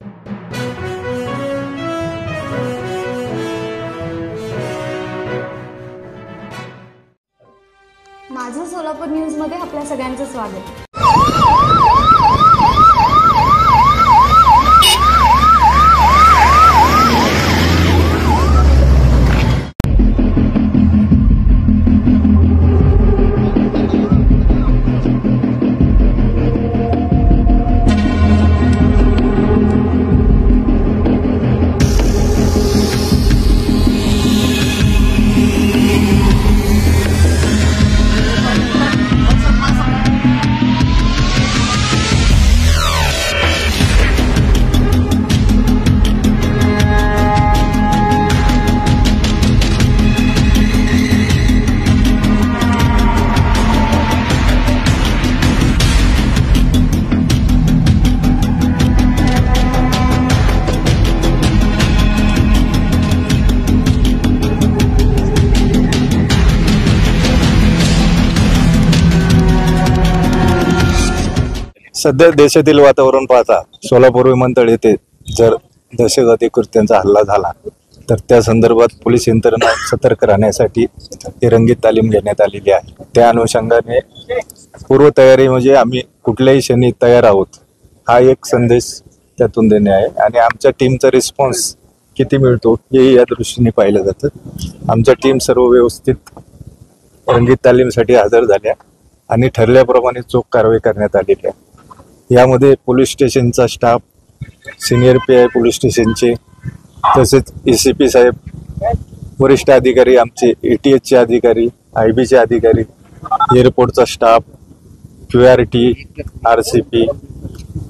माझं सोलापूर न्यूज मध्ये आपल्या सगळ्यांचं स्वागत। सध्या देशातील वातावरण पाहता सोलापूर विमानतळ येथे जर दहशतवादी कृत्यांचा हल्ला झाला तर त्या संदर्भात पोलीस यंत्रणा सतर्क राहण्यासाठी रंगीत तालीम घेण्यात आलेली आहे। त्या अनुषंगाने पूर्वतयारी म्हणजे आम्ही कुठल्याही क्षणी तयार आहोत हा एक संदेश त्यातून देणे आहे। आणि आमच्या टीमचा रिस्पॉन्स किती मिळतो हे या दृष्टीने पाहिलं जातं। आमच्या टीम सर्व व्यवस्थित रंगीत तालीमसाठी हजर झाल्या आणि ठरल्याप्रमाणे चोख कारवाई करण्यात आलेली आहे। यामध्ये पोलीस स्टेशनचा स्टाफ, सिनियर PI पोलीस स्टेशनचे, तसेच ACP साहेब, वरिष्ठ अधिकारी, आमचे ATH चे अधिकारी, IB चे अधिकारी, एअरपोर्टचा staff, QRT, RCP,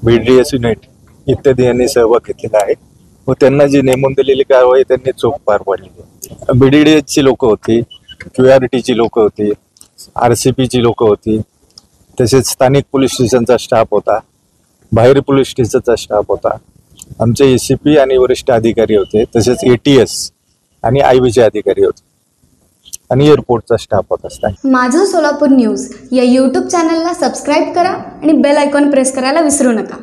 BDS unit इत्यादी यांनी सहभाग घेतलेला आहे व त्यांना जी नेमून दिलेली कारवाई त्यांनी चोख पार पाडली। BDS ची लोक होती, QRT ची लोक होती, RCP ची लोक होती, तसेच स्थानिक पोलीस स्टेशनचा स्टाफ होता, बाहेर पोलीस स्टेशनचा स्टाफ होता, आमचे ACP आणि वरिष्ठ अधिकारी होते, तसेच ATS आणि IB चे अधिकारी होते आणि एअरपोर्टचा स्टाफ होता। माझं सोलापूर न्यूज या YouTube चॅनलला सबस्क्राइब करा आणि बेल आयकॉन प्रेस करायला विसरू नका।